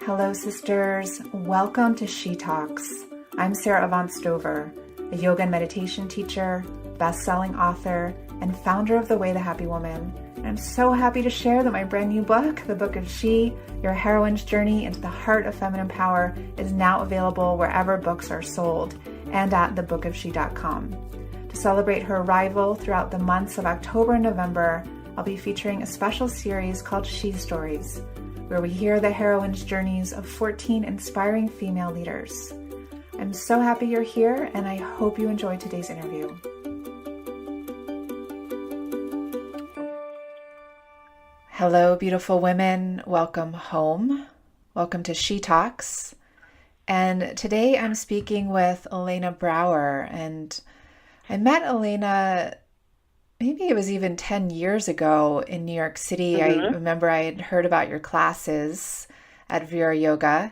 Hello, sisters. Welcome to She Talks. I'm Sara Avant Stover, a yoga and meditation teacher, best-selling author, and founder of The Way the Happy Woman. And I'm so happy to share that my brand new book, The Book of She, Your Heroine's Journey into the Heart of Feminine Power, is now available wherever books are sold and at thebookofshe.com. To celebrate her arrival throughout the months of October and November, I'll be featuring a special series called She Stories, where we hear the heroine's journeys of 14 inspiring female leaders. I'm so happy you're here, and I hope you enjoyed today's interview. Hello, beautiful women. Welcome home. Welcome to She Talks. And today I'm speaking with Elena Brower, and I met Elena maybe it was even 10 years ago in New York City. Mm-hmm. I remember I had heard about your classes at Vira Yoga.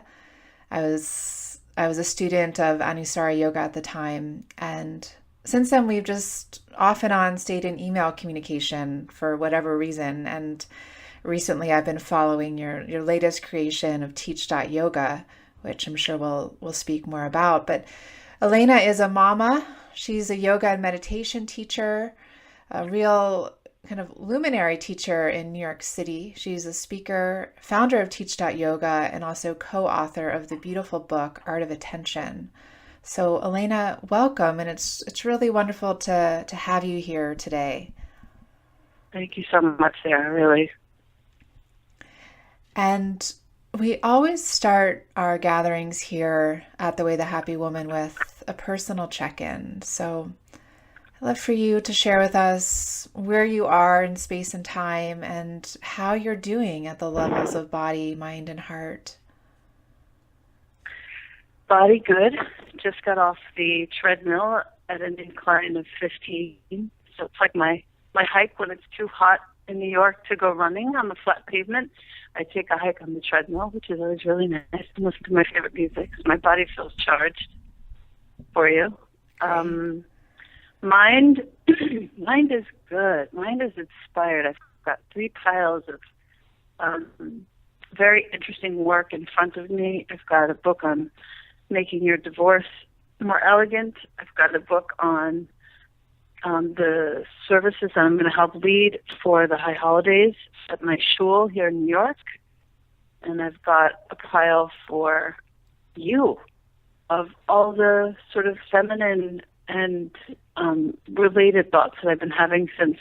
I was a student of Anusara Yoga at the time. And since then, we've just off and on stayed in email communication for whatever reason. And recently, I've been following your latest creation of Teach.yoga, which I'm sure we'll speak more about. But Elena is a mama. She's a yoga and meditation teacher, a real kind of luminary teacher in New York City. She's a speaker, founder of Teach.yoga, and also co-author of the beautiful book, Art of Attention. So Elena, welcome. And it's really wonderful to have you here today. Thank you so much, Sarah, really. And we always start our gatherings here at The Way the Happy Woman with a personal check-in. So I'd love for you to share with us where you are in space and time and how you're doing at the levels of body, mind, and heart. Body good. Just got off the treadmill at an incline of 15. So it's like my hike when it's too hot in New York to go running on the flat pavement. I take a hike on the treadmill, which is always really nice, and listen to my favorite music because my body feels charged for you. Mind is good. Mind is inspired. I've got 3 piles of very interesting work in front of me. I've got a book on making your divorce more elegant. I've got a book on the services that I'm going to help lead for the high holidays at my shul here in New York. And I've got a pile for you of all the sort of feminine and related thoughts that I've been having since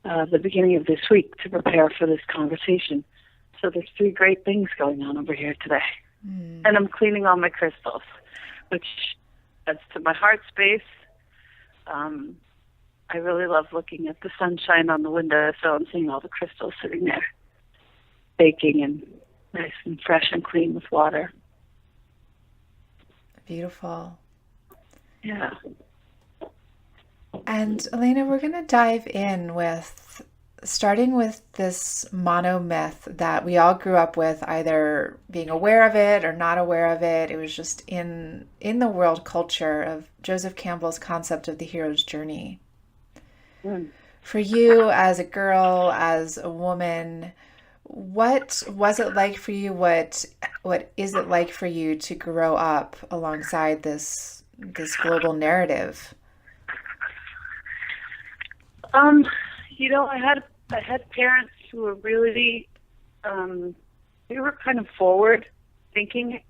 the beginning of this week to prepare for this conversation. So there's 3 great things going on over here today. And I'm cleaning all my crystals, which adds to my heart space. I really love looking at the sunshine on the window, so I'm seeing all the crystals sitting there, baking and nice and fresh and clean with water. Beautiful. Yeah. And Elena, we're going to dive in starting with this mono myth that we all grew up with, either being aware of it or not aware of it. It was just in the world culture of Joseph Campbell's concept of the hero's journey. For you as a girl, as a woman, what was it like for you? What is it like for you to grow up alongside this global narrative? I had parents who were really, they were kind of forward thinking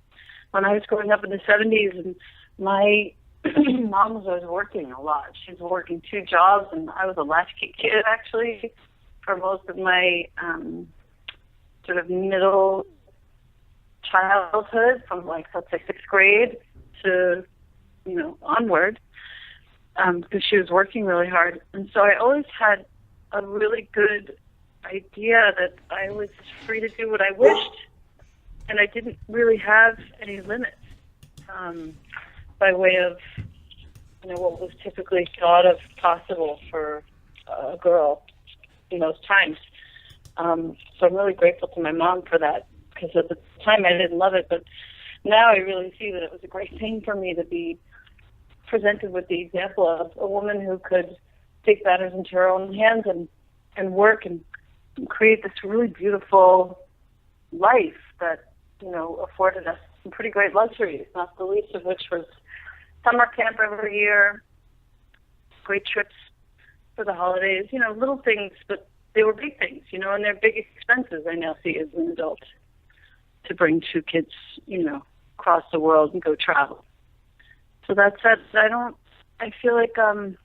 when I was growing up in the 70s, and my mom was always working a lot. She was working 2 jobs, and I was a latchkey kid actually for most of my sort of middle childhood, from like, let's say 6th grade to, onward, because she was working really hard. And so I always had a really good idea that I was free to do what I wished, and I didn't really have any limits by way of what was typically thought of possible for a girl in those times. So I'm really grateful to my mom for that, because at the time I didn't love it, but now I really see that it was a great thing for me to be presented with the example of a woman who could take matters into her own hands and work and create this really beautiful life that, afforded us some pretty great luxuries, not the least of which was summer camp every year, great trips for the holidays, little things, but they were big things, and they're big expenses I now see as an adult to bring two kids, across the world and go travel. So that said, I feel like I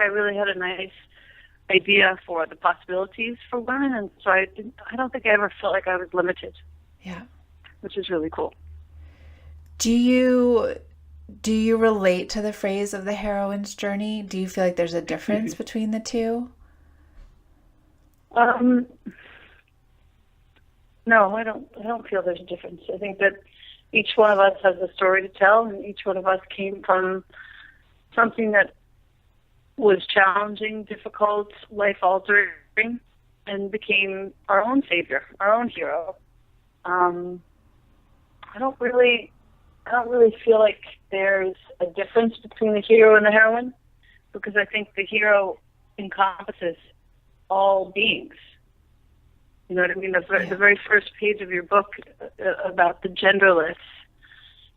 really had a nice idea for the possibilities for women, and so I don't think I ever felt like I was limited. Yeah. Which is really cool. Do you relate to the phrase of the heroine's journey? Do you feel like there's a difference between the two? No, I don't feel there's a difference. I think that each one of us has a story to tell, and each one of us came from something that was challenging, difficult, life-altering, and became our own savior, our own hero. I don't really feel like there's a difference between the hero and the heroine, because I think the hero encompasses all beings. You know what I mean? The very first page of your book about the genderless,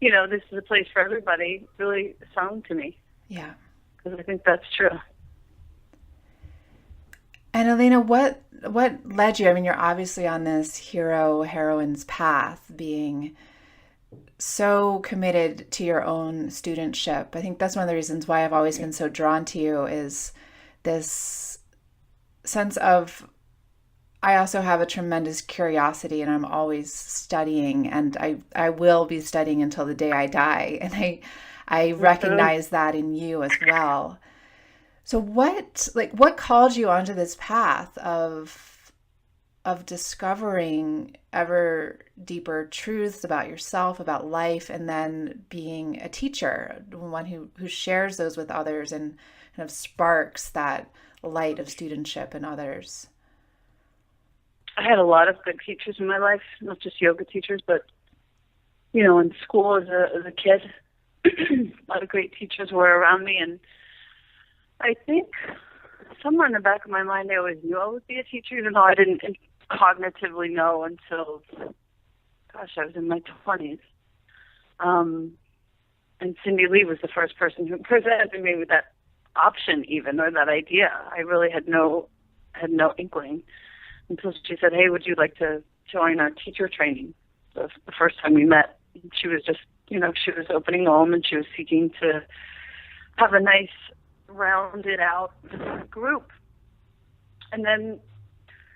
this is a place for everybody, really sung to me. Yeah. Because I think that's true. And Elena, what led you? I mean, you're obviously on this hero-heroine's path, being so committed to your own studentship. I think that's one of the reasons why I've always been so drawn to you, is this sense of, I also have a tremendous curiosity, and I'm always studying, and I will be studying until the day I die. And I recognize that in you as well. So what called you onto this path of discovering ever deeper truths about yourself, about life, and then being a teacher, one who shares those with others and kind of sparks that light of studentship in others? I had a lot of good teachers in my life, not just yoga teachers, but, in school as a kid, a lot of great teachers were around me. And I think somewhere in the back of my mind, I always knew I would be a teacher, even though I didn't cognitively know until, I was in my 20s. And Cindy Lee was the first person who presented me with that option, even, or that idea. I really had no inkling until she said, "Hey, would you like to join our teacher training?" So the first time we met, she was just, she was opening home, and she was seeking to have a nice, rounded out group. And then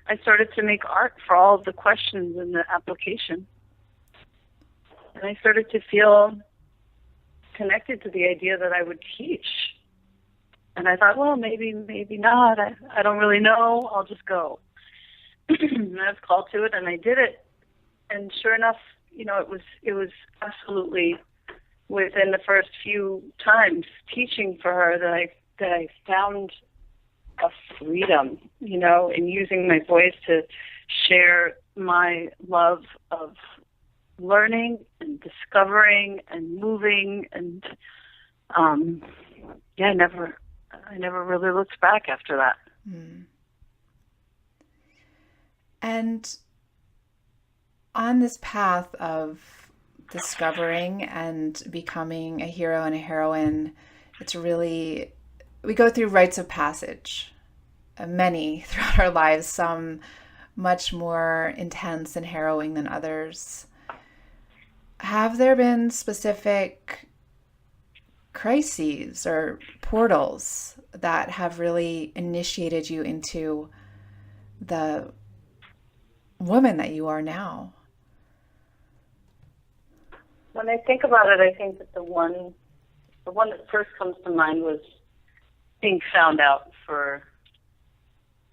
I started to make art for all of the questions in the application. And I started to feel connected to the idea that I would teach. And I thought, well, maybe not. I don't really know. I'll just go. And I was called to it, and I did it. And sure enough, it was absolutely within the first few times teaching for her that I found a freedom, in using my voice to share my love of learning and discovering and moving. And I never really looked back after that. Mm. And on this path of discovering and becoming a hero and a heroine, we go through rites of passage, many throughout our lives, some much more intense and harrowing than others. Have there been specific crises or portals that have really initiated you into the woman that you are now? When I think about it, I think that the one that first comes to mind was being found out for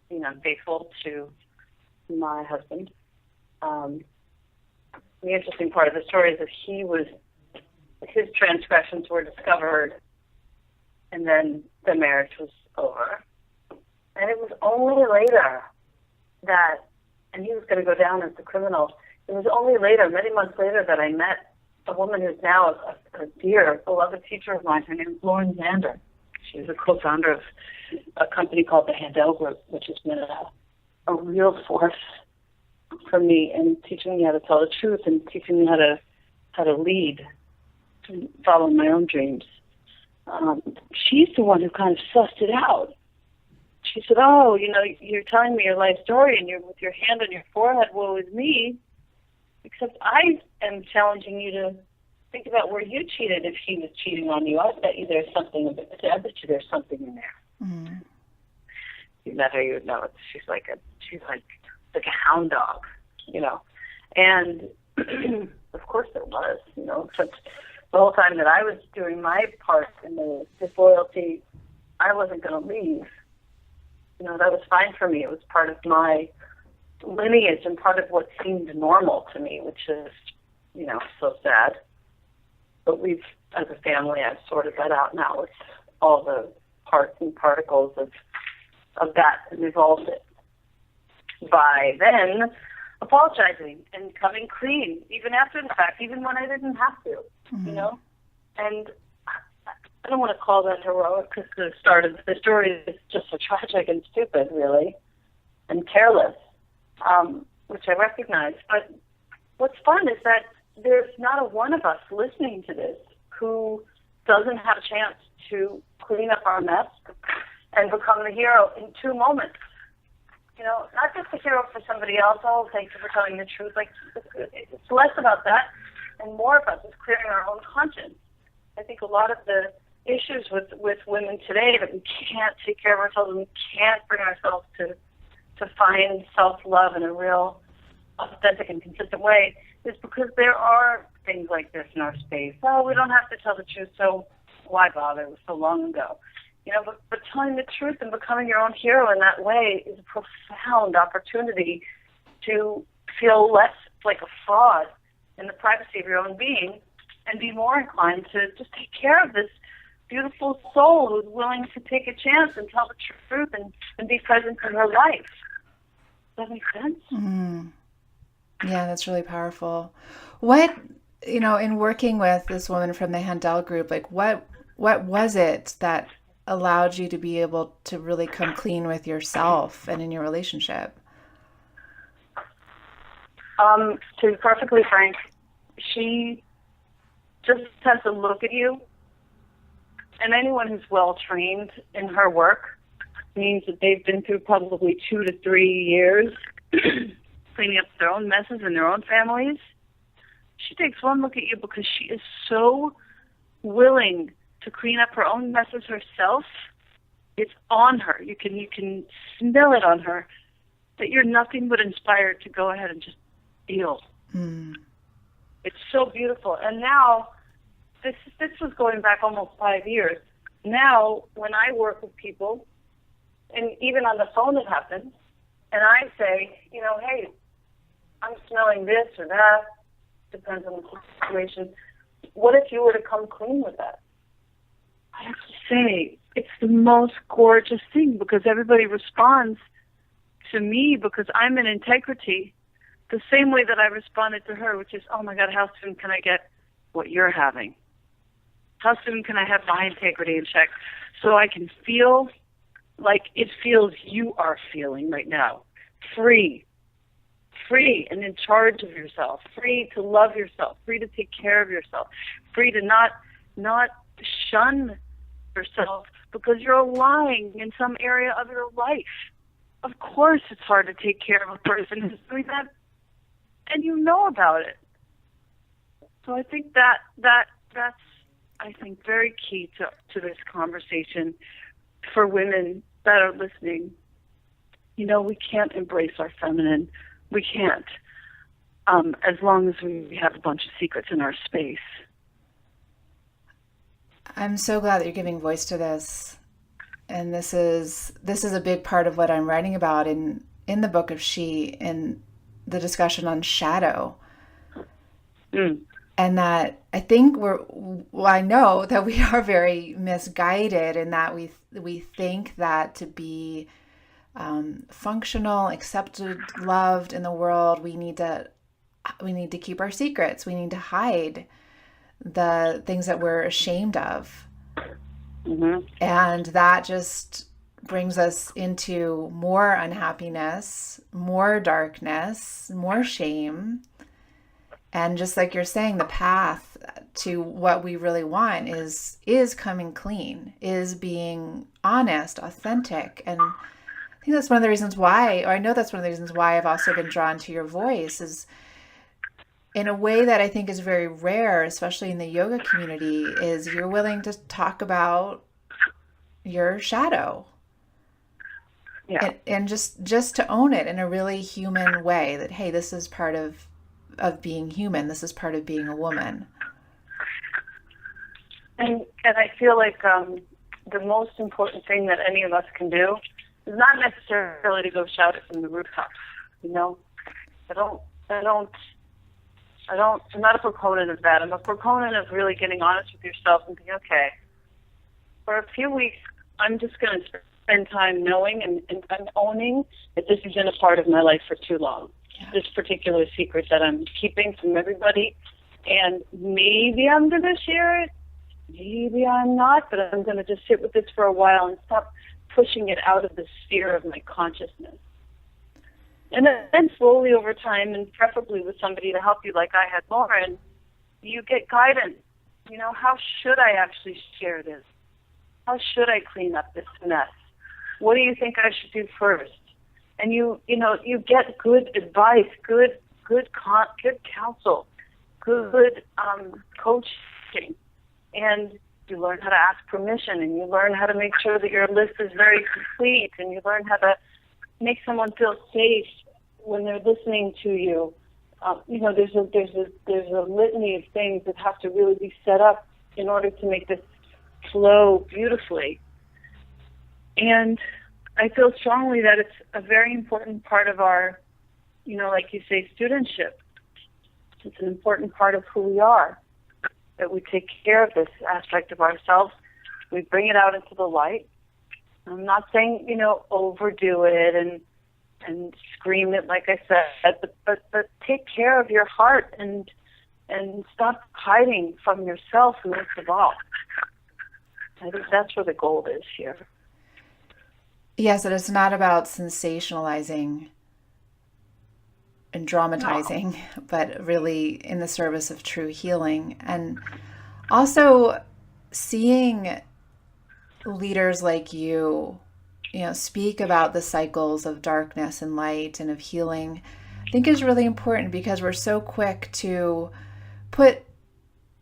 being unfaithful to my husband. The interesting part of the story is that his transgressions were discovered, and then the marriage was over. And it was only later and he was going to go down as the criminal. It was only later, many months later, that I met a woman who's now a dear, beloved teacher of mine. Her name is Lauren Zander. She's a co-founder of a company called the Handala Group, which has been a real force for me in teaching me how to tell the truth and teaching me how to lead, to follow my own dreams. She's the one who kind of sussed it out. She said, "Oh, you're telling me your life story, and you're with your hand on your forehead. Woe is me. Except I am challenging you to think about where you cheated if he was cheating on you. I bet you there's something. I bet you there's something in there." Mm-hmm. You met her, you would know it. She's like a hound dog, And of course it was, But the whole time that I was doing my part in the disloyalty, I wasn't going to leave. That was fine for me. It was part of my lineage and part of what seemed normal to me, which is, so sad. But as a family, I've sorted that out now with all the parts and particles of that and resolved it by then apologizing and coming clean, even after the fact, even when I didn't have to, Mm-hmm. And I don't want to call that heroic because the start of the story is just so tragic and stupid, really, and careless, which I recognize. But what's fun is that there's not a one of us listening to this who doesn't have a chance to clean up our mess and become the hero in 2 moments. Not just the hero for somebody else. Oh, thank you for telling the truth. Like, it's less about that and more about just clearing our own conscience. I think a lot of the issues with women today, that we can't take care of ourselves and we can't bring ourselves to find self-love in a real authentic and consistent way, is because there are things like this in our space. Oh, we don't have to tell the truth, so why bother? It was so long ago. But telling the truth and becoming your own hero in that way is a profound opportunity to feel less like a fraud in the privacy of your own being and be more inclined to just take care of this beautiful soul who's willing to take a chance and tell the truth and be present in her life. Does that make sense? Mm. Yeah, that's really powerful. What, in working with this woman from the Handala Group, like what was it that allowed you to be able to really come clean with yourself and in your relationship? To be perfectly frank, she just has to look at you, and anyone who's well trained in her work means that they've been through probably 2 to 3 years cleaning up their own messes in their own families. She takes one look at you because she is so willing to clean up her own messes herself. It's on her. You can smell it on her that you're nothing but inspired to go ahead and just feel. Mm. It's so beautiful. And now, this was going back almost 5 years. Now, when I work with people, and even on the phone it happens, and I say, hey, I'm smelling this or that, depends on the situation. What if you were to come clean with that? I have to say, it's the most gorgeous thing because everybody responds to me because I'm in integrity the same way that I responded to her, which is, oh my God, how soon can I get what you're having? How soon can I have my integrity in check so I can feel like it feels you are feeling right now? Free and in charge of yourself, free to love yourself, free to take care of yourself, free to not shun yourself because you're lying in some area of your life. Of course it's hard to take care of a person who's doing that, and you know about it. So I think that's very key to this conversation for women that are listening. We can't embrace our feminine. We can't, as long as we have a bunch of secrets in our space. I'm so glad that you're giving voice to this. And this is a big part of what I'm writing about in the book of She, in the discussion on shadow. Mm. And that I think I know that we are very misguided in that we think that to be functional, accepted, loved in the world, we need to keep our secrets. We need to hide the things that we're ashamed of. Mm-hmm. And that just brings us into more unhappiness, more darkness, more shame. And just like you're saying, the path to what we really want is coming clean, is being honest, authentic. And I think that's one of the reasons why, or I know that's one of the reasons why I've also been drawn to your voice, is in a way that I think is very rare, especially in the yoga community, is you're willing to talk about your shadow. Yeah. And just to own it in a really human way, that, hey, this is part of being human. This is part of being a woman. And I feel like the most important thing that any of us can do is not necessarily to go shout it from the rooftops. You know, I'm not a proponent of that. I'm a proponent of really getting honest with yourself and being, okay, for a few weeks, I'm just going to spend time knowing and I'm owning that this has been a part of my life for too long. Yeah. This particular secret that I'm keeping from everybody. And maybe I'm going to share it. Maybe I'm not, but I'm going to just sit with this for a while and stop pushing it out of the sphere of my consciousness. And then slowly over time, and preferably with somebody to help you like I had Lauren, you get guidance. You know, how should I actually share this? How should I clean up this mess? What do you think I should do first? And you get good advice, good counsel, good coaching, and you learn how to ask permission, and you learn how to make sure that your list is very complete, and you learn how to make someone feel safe when they're listening to you. There's a litany of things that have to really be set up in order to make this flow beautifully. And I feel strongly that it's a very important part of our, like you say, studentship. It's an important part of who we are, that we take care of this aspect of ourselves. We bring it out into the light. I'm not saying, overdo it and scream it, like I said, but take care of your heart and stop hiding from yourself most of all. I think that's where the goal is here. Yes, and it's not about sensationalizing and dramatizing, but really in the service of true healing. And also seeing leaders like you, speak about the cycles of darkness and light and of healing, I think is really important, because we're so quick to put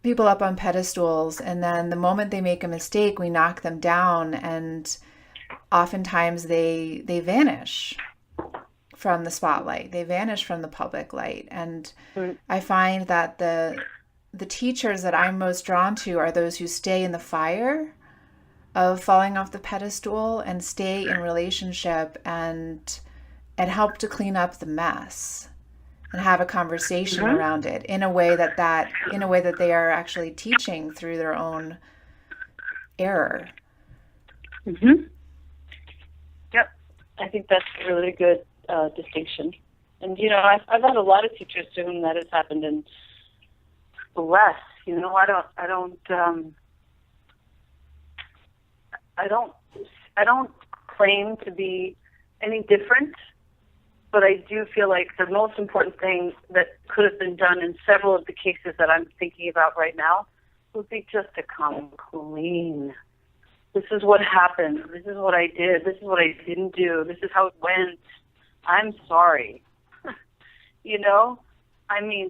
people up on pedestals, and then the moment they make a mistake, we knock them down, and oftentimes they vanish from the spotlight. They vanish from the public light. And I find that the teachers that I'm most drawn to are those who stay in the fire of falling off the pedestal and stay in relationship and help to clean up the mess and have a conversation around it in a way that they are actually teaching through their own error. Mm-hmm. Yep. I think that's a really good distinction. And, I've had a lot of teachers to whom that has happened, and less, I don't claim to be any different, but I do feel like the most important thing that could have been done in several of the cases that I'm thinking about right now would be just to come clean. This is what happened. This is what I did. This is what I didn't do. This is how it went. I'm sorry.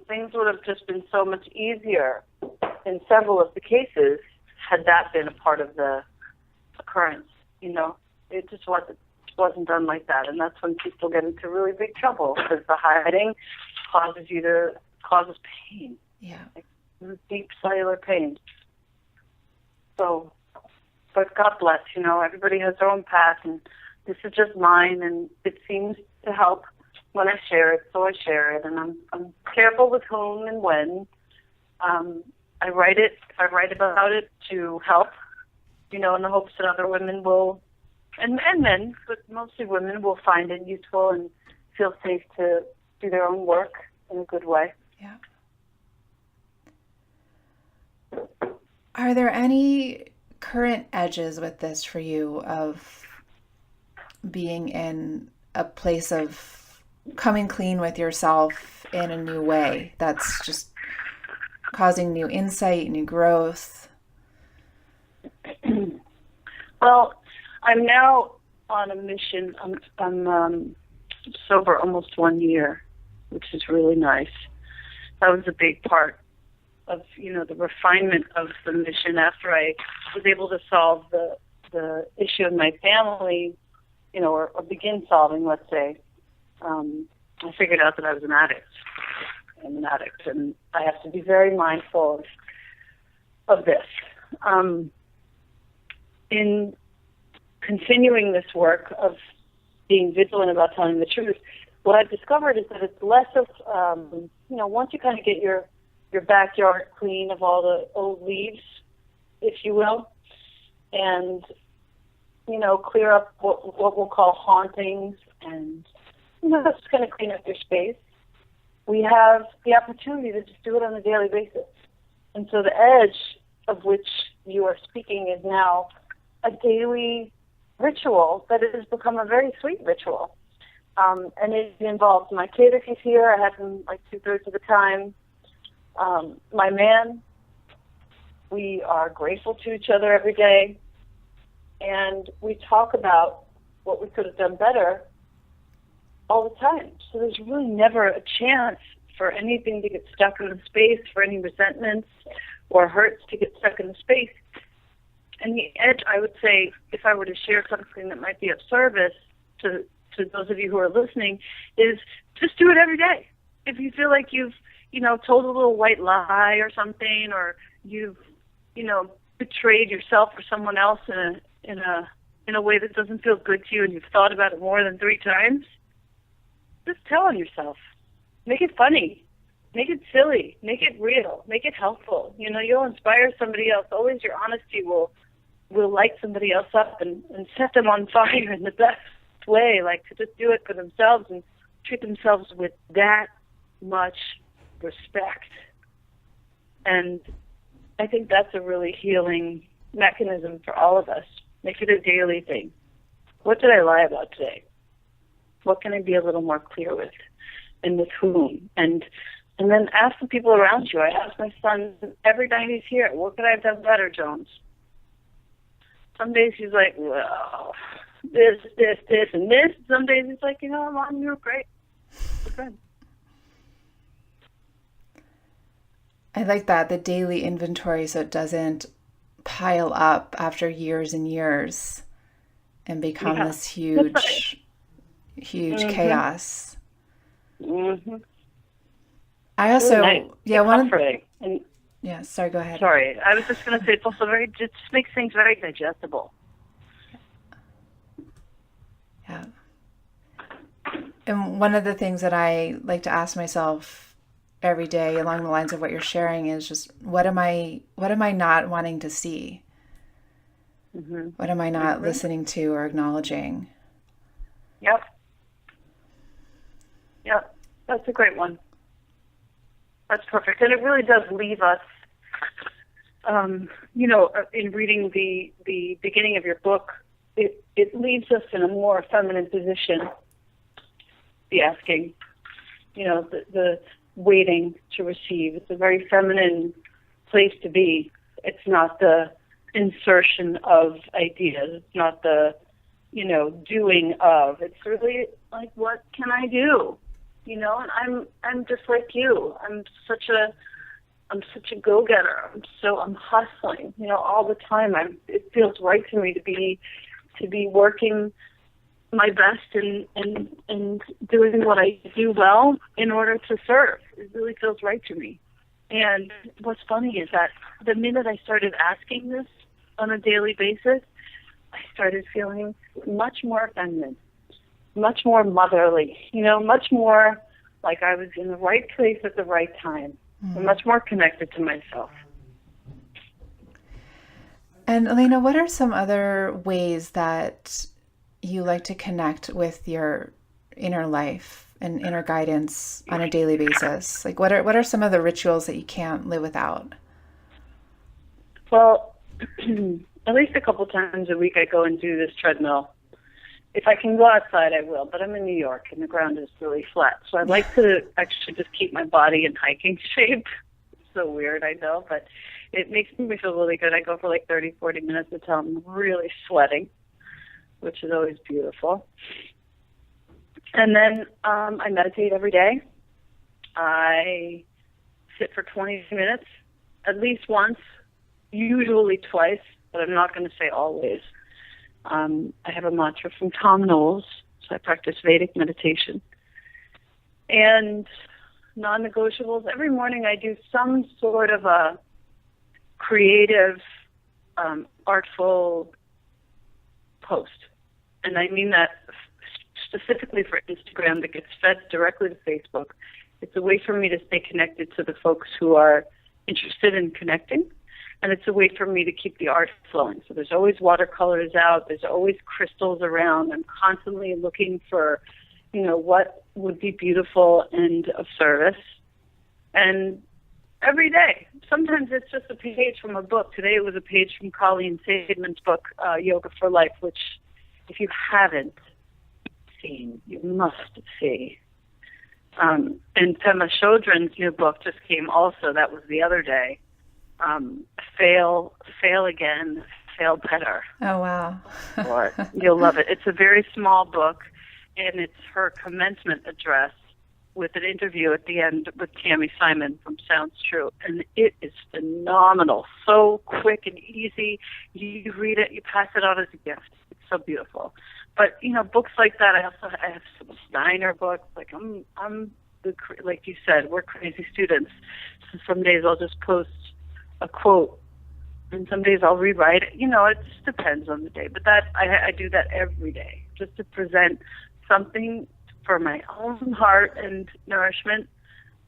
Things would have just been so much easier in several of the cases had that been a part of the occurrence. It just wasn't done like that, and that's when people get into really big trouble, because the hiding causes pain. Yeah, like deep cellular pain. So, but God bless. Everybody has their own path, and this is just mine, and it seems to help when I share it, so I share it, and I'm careful with whom and when. I write about it to help, in the hopes that other women will, and men, but mostly women, will find it useful and feel safe to do their own work in a good way. Yeah. Are there any current edges with this for you of being in a place of coming clean with yourself in a new way that's just causing new insight, new growth? Well, I'm now on a mission. I'm sober almost 1 year, which is really nice. That was a big part of, the refinement of the mission after I was able to solve the issue in my family, or begin solving, let's say. I figured out that I was an addict. I'm an addict, and I have to be very mindful of this. In continuing this work of being vigilant about telling the truth, what I've discovered is that it's less of, once you kind of get your backyard clean of all the old leaves, if you will, and, clear up what we'll call hauntings and, just kind of clean up your space, we have the opportunity to just do it on a daily basis. And so the edge of which you are speaking is now a daily ritual that has become a very sweet ritual. And it involves my kid if he's here. I have him like 2/3 of the time. My man, we are grateful to each other every day. And we talk about what we could have done better all the time. So there's really never a chance for anything to get stuck in the space, for any resentments or hurts to get stuck in the space. And the edge, I would say, if I were to share something that might be of service to those of you who are listening, is just do it every day. If you feel like you've, told a little white lie or something, or you've, betrayed yourself or someone else in a way that doesn't feel good to you, and you've thought about it more than 3 times, just tell on yourself. Make it funny. Make it silly. Make it real. Make it helpful. You'll inspire somebody else. Always your honesty will light somebody else up and set them on fire in the best way, like to just do it for themselves and treat themselves with that much respect. And I think that's a really healing mechanism for all of us. Make it a daily thing. What did I lie about today? What can I be a little more clear with, and with whom? And then ask the people around you. I ask my son every night he's here, what could I have done better, Jones? Some days he's like, well, this, and this. Some days he's like, Mom, you were great. We're good. I like that, the daily inventory, so it doesn't pile up after years and years and become this huge chaos. Mm-hmm. I also, sorry, go ahead. Sorry, I was just going to say it's also just makes things very digestible. Yeah. And one of the things that I like to ask myself every day along the lines of what you're sharing is just, what am I not wanting to see? Mm-hmm. What am I not listening to or acknowledging? Yep. That's a great one. That's perfect. And it really does leave us, in reading the beginning of your book, it leaves us in a more feminine position, the asking, the waiting to receive. It's a very feminine place to be. It's not the insertion of ideas. It's not the, doing of. It's really like, what can I do? And I'm just like you. I'm such a go-getter. I'm hustling, all the time. It feels right to me to be working my best and doing what I do well in order to serve. It really feels right to me. And what's funny is that the minute I started asking this on a daily basis, I started feeling much more feminine, much more motherly, much more like I was in the right place at the right time, and much more connected to myself. And Elena, what are some other ways that you like to connect with your inner life and inner guidance on a daily basis? Like, what are some of the rituals that you can't live without? Well, at least a couple times a week I go and do this treadmill. if I can go outside, I will, but I'm in New York and the ground is really flat. So I'd like to actually just keep my body in hiking shape. It's so weird, I know, but it makes me feel really good. I go for like 30, 40 minutes until I'm really sweating, which is always beautiful. And then I meditate every day. I sit for 20 minutes, at least once, usually twice, but I'm not going to say always. I have a mantra from Tom Knowles, so I practice Vedic meditation. And non-negotiables, every morning I do some sort of a creative, artful post. And I mean that specifically for Instagram that gets fed directly to Facebook. It's a way for me to stay connected to the folks who are interested in connecting. And it's a way for me to keep the art flowing. So there's always watercolors out. There's always crystals around. I'm constantly looking for, what would be beautiful and of service. And every day, sometimes it's just a page from a book. Today it was a page from Colleen Saidman's book, Yoga for Life, which if you haven't seen, you must see. And Pema Chodron's new book just came also. That was the other day. Fail again, fail better. Oh, wow. Or you'll love it. It's a very small book, and it's her commencement address with an interview at the end with Tammy Simon from Sounds True. And it is phenomenal. So quick and easy. You read it, you pass it on as a gift. It's so beautiful. But, books like that, I have some Steiner books. Like, like you said, we're crazy students. So some days I'll just post a quote, and some days I'll rewrite it. It just depends on the day. But that I do that every day, just to present something for my own heart and nourishment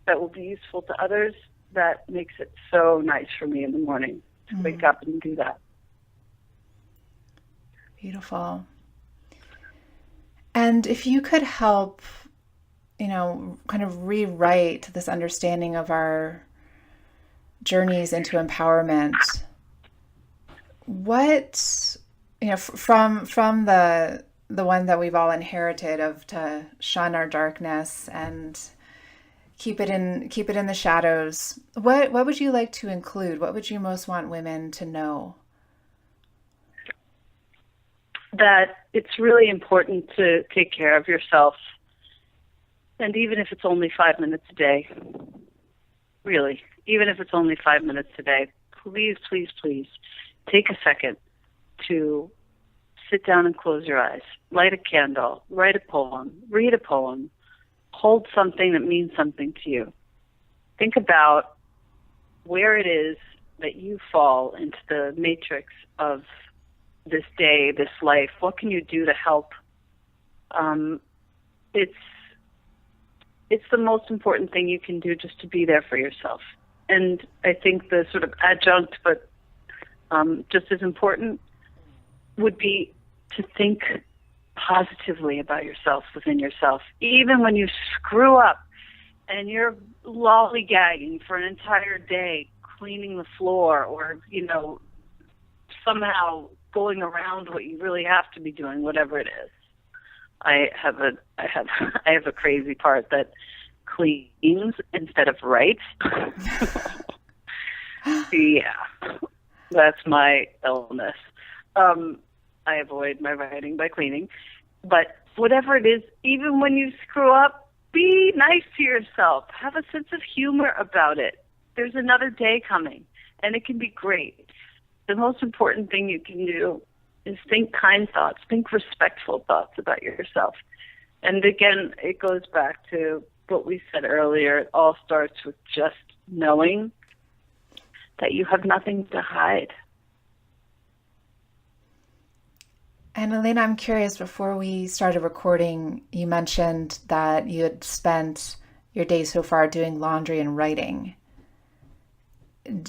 that will be useful to others. That makes it so nice for me in the morning to wake up and do that. Beautiful. And if you could help, kind of rewrite this understanding of our journeys into empowerment, what, from the one that we've all inherited of to shun our darkness and keep it in the shadows, what would you like to include? What would you most want women to know? That it's really important to take care of yourself. And even if it's only 5 minutes a day, really, even if it's only 5 minutes a day, please, please, please take a second to sit down and close your eyes, light a candle, write a poem, read a poem, hold something that means something to you. Think about where it is that you fall into the matrix of this day, this life. What can you do to help? It's the most important thing you can do, just to be there for yourself. And I think the sort of adjunct, but just as important, would be to think positively about yourself within yourself. Even when you screw up and you're lollygagging for an entire day, cleaning the floor, or, somehow going around what you really have to be doing, whatever it is. I have a crazy part that cleans instead of writes. Yeah, that's my illness. I avoid my writing by cleaning. But whatever it is, even when you screw up, be nice to yourself. Have a sense of humor about it. There's another day coming, and it can be great. The most important thing you can do is think kind thoughts, think respectful thoughts about yourself. And again, it goes back to what we said earlier. It all starts with just knowing that you have nothing to hide. And Elena, I'm curious, before we started recording, you mentioned that you had spent your day so far doing laundry and writing.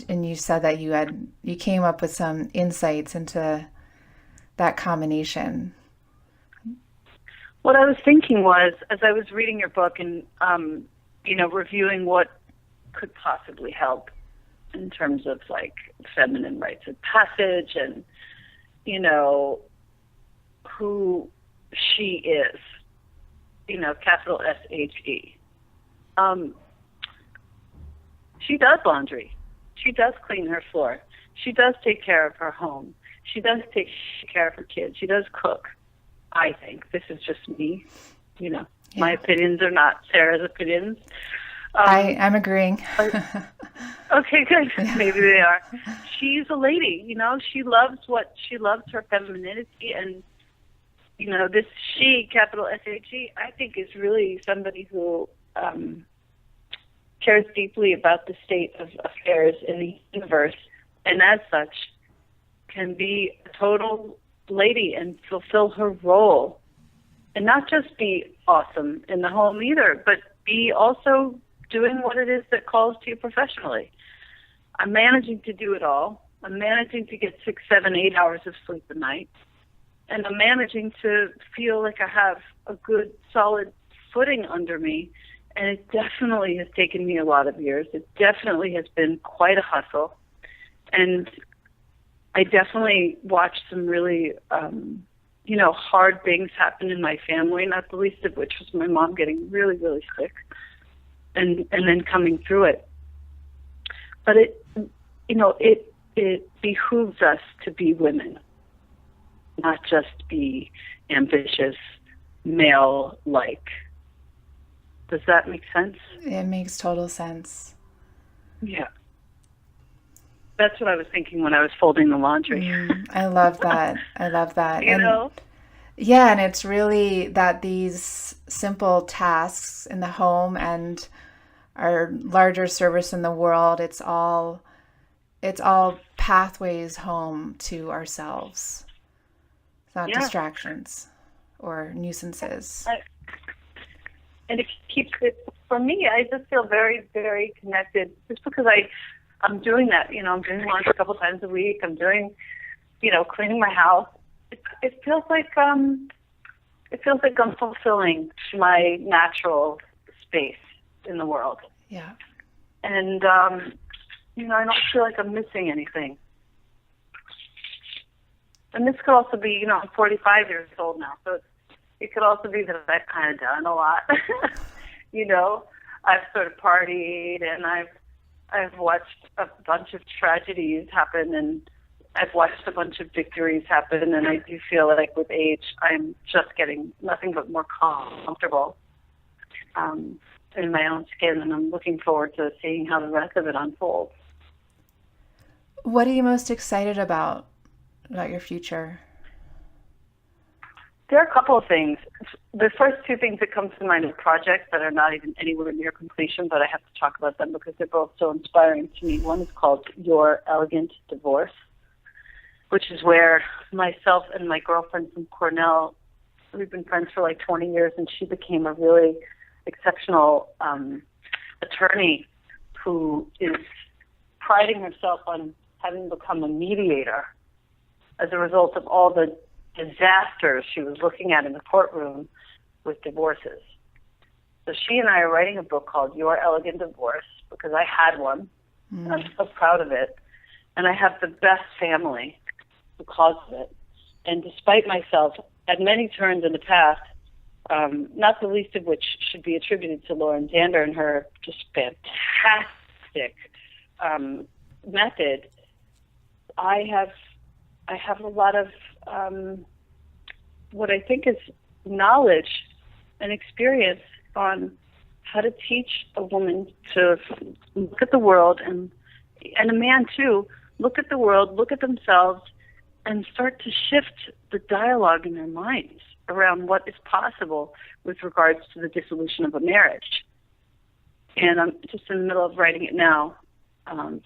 And you said that you came up with some insights into that combination. What I was thinking was, as I was reading your book and, reviewing what could possibly help in terms of like feminine rites of passage and, who she is, capital SHE. She does laundry. She does clean her floor. She does take care of her home. She does take care of her kids. She does cook, I think. This is just me. Yeah. My opinions are not Sarah's opinions. I'm agreeing. Okay, good. Yeah. Maybe they are. She's a lady, She loves her femininity, and this she, capital SHE, I think is really somebody who cares deeply about the state of affairs in the universe, and as such can be a total lady and fulfill her role, and not just be awesome in the home either, but be also doing what it is that calls to you professionally. I'm managing to do it all. I'm managing to get 6, 7, 8 hours of sleep a night. And I'm managing to feel like I have a good, solid footing under me. And it definitely has taken me a lot of years. It definitely has been quite a hustle. And I definitely watched some really, hard things happen in my family, not the least of which was my mom getting really, really sick. And then coming through it. But it behooves us to be women, not just be ambitious, male-like. Does that make sense? It makes total sense. Yeah. That's what I was thinking when I was folding the laundry. I love that. I love that. Yeah, and it's really that these simple tasks in the home and our larger service in the world, it's all pathways home to ourselves. It's not distractions or nuisances. And it keeps it, for me, I just feel very, very connected just because I'm doing that. I'm doing lunch a couple times a week. I'm doing, cleaning my house. It feels like I'm fulfilling my natural space in the world. Yeah. And, I don't feel like I'm missing anything. And this could also be, I'm 45 years old now, so it could also be that I've kind of done a lot. I've sort of partied, and I've watched a bunch of tragedies happen, and I've watched a bunch of victories happen, and I do feel like with age, I'm just getting nothing but more comfortable in my own skin, and I'm looking forward to seeing how the rest of it unfolds. What are you most excited about your future? There are a couple of things. The first two things that come to mind are projects that are not even anywhere near completion, but I have to talk about them because they're both so inspiring to me. One is called Your Elegant Divorce, which is where myself and my girlfriend from Cornell, we've been friends for like 20 years, and she became a really exceptional attorney who is priding herself on having become a mediator as a result of all the disasters she was looking at in the courtroom with divorces. So she and I are writing a book called Your Elegant Divorce because I had one. And I'm so proud of it. And I have the best family because of it. And despite myself, at many turns in the past, not the least of which should be attributed to Lauren Zander and her just fantastic method, I have a lot of what I think is knowledge and experience on how to teach a woman to look at the world and a man too, look at the world, look at themselves, and start to shift the dialogue in their minds around what is possible with regards to the dissolution of a marriage. And I'm just in the middle of writing it now,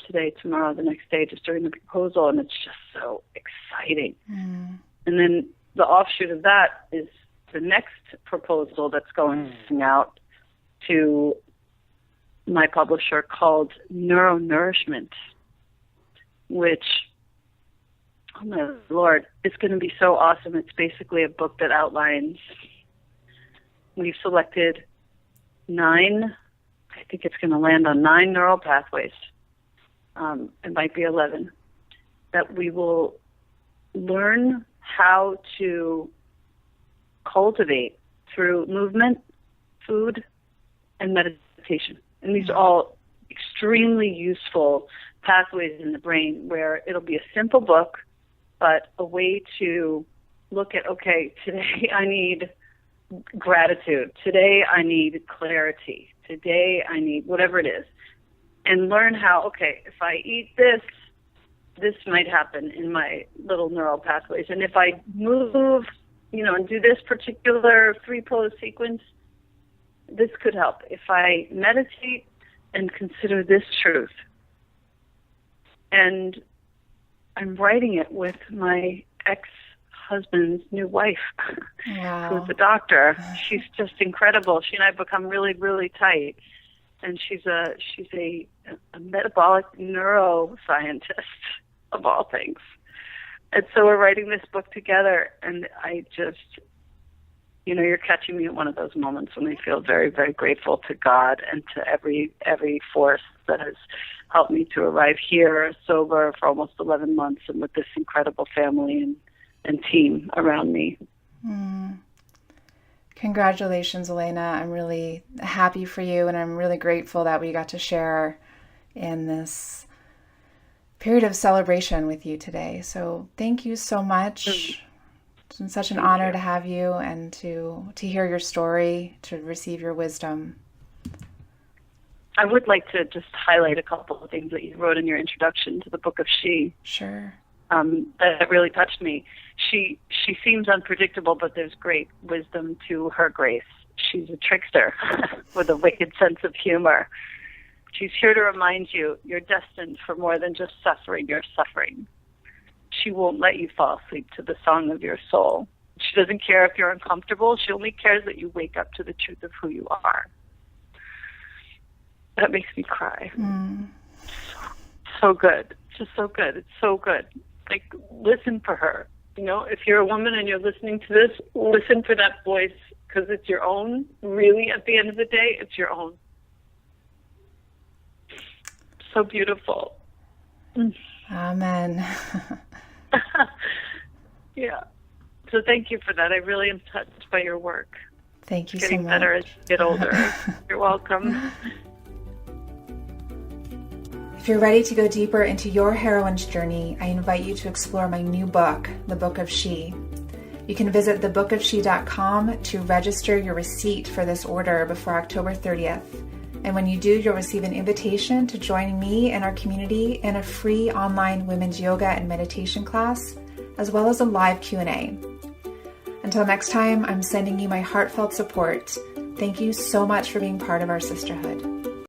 today, tomorrow, the next day, just during the proposal, and it's just so exciting. And then the offshoot of that is the next proposal that's going out to my publisher called Neuronourishment, which, oh my Lord, it's going to be so awesome. It's basically a book that outlines, we've selected 9, I think it's going to land on 9 neural pathways. It might be 11, that we will learn how to cultivate through movement, food, and meditation. And these are all extremely useful pathways in the brain where it'll be a simple book, but a way to look at, okay, today I need gratitude. Today I need clarity. Today I need whatever it is. And learn how, okay, if I eat this, this might happen in my little neural pathways. And if I move, and do this particular 3-pose sequence, this could help. If I meditate and consider this truth. And I'm writing it with my ex-husband's new wife, Wow. who's a doctor. She's just incredible. She and I have become really, really tight. And she's a metabolic neuroscientist, of all things. And so we're writing this book together, and I just, you're catching me at one of those moments when I feel very, very grateful to God and to every force that has helped me to arrive here sober for almost 11 months and with this incredible family and team around me. Congratulations, Elena. I'm really happy for you, and I'm really grateful that we got to share in this period of celebration with you today. So thank you so much. It's been such an honor to have you and to hear your story, to receive your wisdom. I would like to just highlight a couple of things that you wrote in your introduction to the book of She. Sure. That really touched me. She seems unpredictable, but there's great wisdom to her grace. She's a trickster with a wicked sense of humor. She's here to remind you you're destined for more than just suffering. You're suffering. She won't let you fall asleep to the song of your soul. She doesn't care if you're uncomfortable. She only cares that you wake up to the truth of who you are. That makes me cry. So good. Just so good. It's so good. Like, listen for her. If you're a woman and you're listening to this, listen for that voice, because it's your own. Really, at the end of the day, it's your own. So beautiful. Amen. Yeah. So thank you for that. I really am touched by your work. Thank you so much. Getting better as you get older. You're welcome. If you're ready to go deeper into your heroine's journey, I invite you to explore my new book, The Book of She. You can visit thebookofshe.com to register your receipt for this order before October 30th. And when you do, you'll receive an invitation to join me and our community in a free online women's yoga and meditation class, as well as a live Q&A. Until next time, I'm sending you my heartfelt support. Thank you so much for being part of our sisterhood.